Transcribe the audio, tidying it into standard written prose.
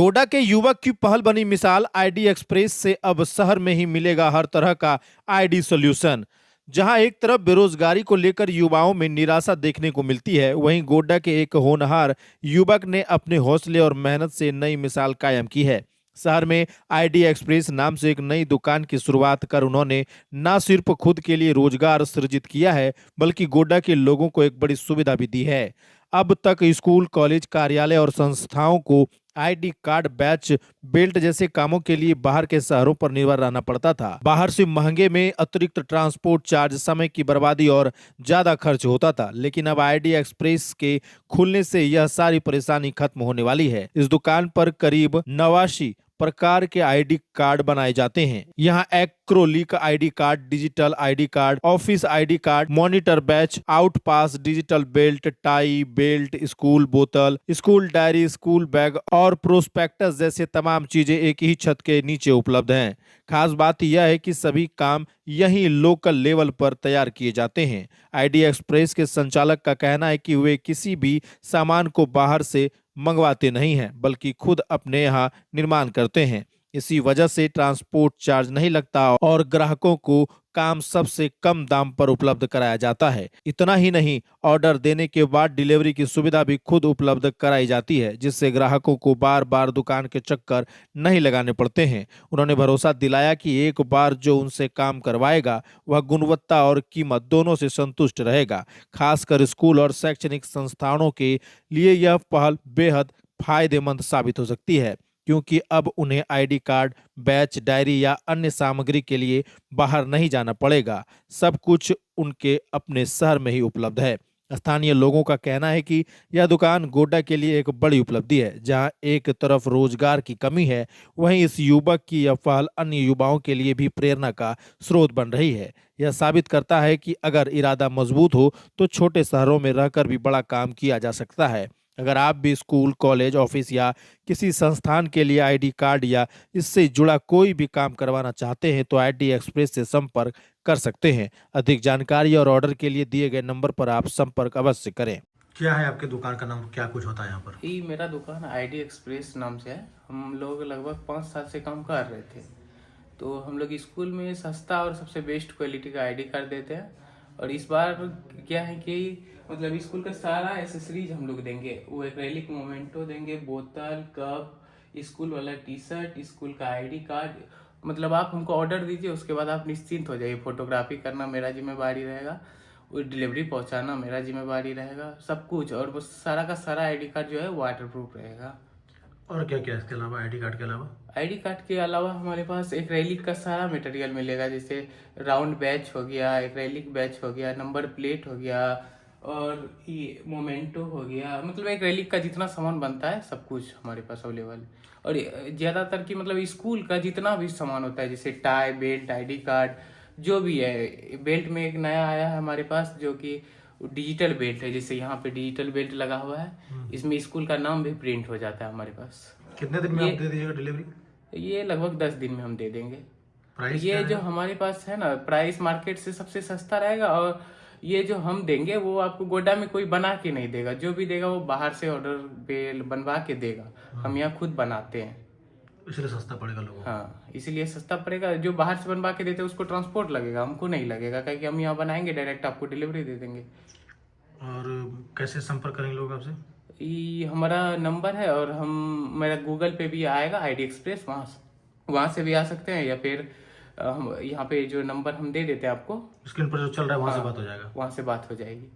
गोड्डा के युवक की पहल बनी मिसाल आईडी एक्सप्रेस से अब शहर में ही मिलेगा हर तरह का आईडी सॉल्यूशन। जहां एक तरफ बेरोजगारी को लेकर युवाओं में निराशा देखने को मिलती है, वहीं गोड्डा के एक होनहार युवक ने अपने हौसले और मेहनत से नई मिसाल कायम की है। शहर में आईडी एक्सप्रेस नाम से एक नई दुकान की शुरुआत कर उन्होंने न सिर्फ खुद के लिए रोजगार सृजित किया है, बल्कि गोड्डा के लोगों को एक बड़ी सुविधा भी दी है। अब तक स्कूल, कॉलेज, कार्यालय और संस्थाओं को आईडी कार्ड, बैच, बेल्ट जैसे कामों के लिए बाहर के शहरों पर निर्भर रहना पड़ता था। बाहर से महंगे में अतिरिक्त ट्रांसपोर्ट चार्ज, समय की बर्बादी और ज्यादा खर्च होता था। लेकिन अब आईडी एक्सप्रेस के खुलने से यह सारी परेशानी खत्म होने वाली है। इस दुकान पर करीब 89 प्रकार के आईडी कार्ड बनाए जाते हैं। यहाँ acrylic ID card, digital ID card, office ID card, monitor batch, out पास, digital belt, tie, belt, school बोतल, स्कूल डायरी, स्कूल बैग और प्रोस्पेक्टस जैसे तमाम चीजें एक ही छत के नीचे उपलब्ध हैं। खास बात यह है कि सभी काम यहीं लोकल लेवल पर तैयार किए जाते हैं। आईडी एक्सप्रेस के संचालक का कहना है कि वे किसी भी सामान को बाहर से मंगवाते नहीं हैं, बल्कि खुद अपने यहाँ निर्माण करते हैं। इसी वजह से ट्रांसपोर्ट चार्ज नहीं लगता और ग्राहकों को काम सबसे कम दाम पर उपलब्ध कराया जाता है। इतना ही नहीं, ऑर्डर देने के बाद डिलीवरी की सुविधा भी खुद उपलब्ध कराई जाती है, जिससे ग्राहकों को बार बार दुकान के चक्कर नहीं लगाने पड़ते हैं। उन्होंने भरोसा दिलाया कि एक बार जो उनसे काम करवाएगा वह गुणवत्ता और कीमत दोनों से संतुष्ट रहेगा। खासकर स्कूल और शैक्षणिक संस्थानों के लिए यह पहल बेहद फायदेमंद साबित हो सकती है, क्योंकि अब उन्हें आईडी कार्ड, बैच, डायरी या अन्य सामग्री के लिए बाहर नहीं जाना पड़ेगा। सब कुछ उनके अपने शहर में ही उपलब्ध है। स्थानीय लोगों का कहना है कि यह दुकान गोड्डा के लिए एक बड़ी उपलब्धि है। जहां एक तरफ रोजगार की कमी है, वहीं इस युवक की यह पहल अन्य युवाओं के लिए भी प्रेरणा का स्रोत बन रही है। यह साबित करता है कि अगर इरादा मजबूत हो तो छोटे शहरों में रहकर भी बड़ा काम किया जा सकता है। अगर आप भी स्कूल, कॉलेज, ऑफिस या किसी संस्थान के लिए आईडी कार्ड या इससे जुड़ा कोई भी काम करवाना चाहते हैं तो आईडी एक्सप्रेस से संपर्क कर सकते हैं। अधिक जानकारी और ऑर्डर के लिए दिए गए नंबर पर आप संपर्क अवश्य करें। क्या है आपके दुकान का नाम, क्या कुछ होता है यहाँ पर? ये मेरा दुकान आईडी एक्सप्रेस नाम से है। हम लोग लगभग 5 साल से काम कर रहे थे। तो हम लोग स्कूल में सस्ता और सबसे बेस्ट क्वालिटी का आईडी कार्ड देते हैं। और इस बार क्या है कि मतलब स्कूल का सारा एसेसरीज हम लोग देंगे। वो एक्रेलिक मोमेंटो देंगे, बोतल, कप, स्कूल वाला टी शर्ट, स्कूल का आईडी कार्ड। मतलब आप हमको ऑर्डर दीजिए, उसके बाद आप निश्चिंत हो जाइए। फोटोग्राफी करना मेरा जिम्मेवारी रहेगा, वो डिलीवरी पहुंचाना मेरा जिम्मेवारी रहेगा, सब कुछ। और वो सारा का सारा आईडी कार्ड जो है वाटर प्रूफ रहेगा। और क्या क्या इसके अलावा, आईडी कार्ड के अलावा? आईडी कार्ड के अलावा हमारे पास एक्रेलिक का सारा मटेरियल मिलेगा, जैसे राउंड बैच हो गया, एक्रेलिक बैच हो गया, नंबर प्लेट हो गया और ये मोमेंटो हो गया। मतलब एक्रेलिक का जितना सामान बनता है सब कुछ हमारे पास अवेलेबल है। और ज़्यादातर की मतलब स्कूल का जितना भी सामान होता है, जैसे टाई, बेल्ट, आईडी कार्ड, जो भी है। बेल्ट में एक नया आया है हमारे पास जो कि डिजिटल बेल्ट है। जैसे यहाँ पे डिजिटल बेल्ट लगा हुआ है, इसमें स्कूल का नाम भी प्रिंट हो जाता है हमारे पास। कितने दिन में आप दे दीजिएगा डिलीवरी? ये लगभग 10 दिन में हम दे देंगे। प्राइस ये क्या जो है? हमारे पास है ना, प्राइस मार्केट से सबसे सस्ता रहेगा। और ये जो हम देंगे वो आपको गोड्डा में कोई बना के नहीं देगा। जो भी देगा वो बाहर से ऑर्डर पे बनवा के देगा। हम यहाँ खुद बनाते हैं, इसलिए सस्ता पड़ेगा लोगों को। हाँ, इसीलिए सस्ता पड़ेगा। जो बाहर से बनवा के देते हैं उसको ट्रांसपोर्ट लगेगा, हमको नहीं लगेगा, क्योंकि हम यहाँ बनाएंगे, डायरेक्ट आपको डिलीवरी दे देंगे। और कैसे संपर्क करेंगे लोग आपसे? ये हमारा नंबर है और हम मेरा गूगल पे भी आएगा आईडी एक्सप्रेस, वहाँ से भी आ सकते हैं, या फिर हम यहाँ पे जो नंबर हम दे देते हैं आपको, स्क्रीन पर जो चल रहा है वहाँ से हाँ, बात हो जाएगा। वहाँ से बात हो जाएगी।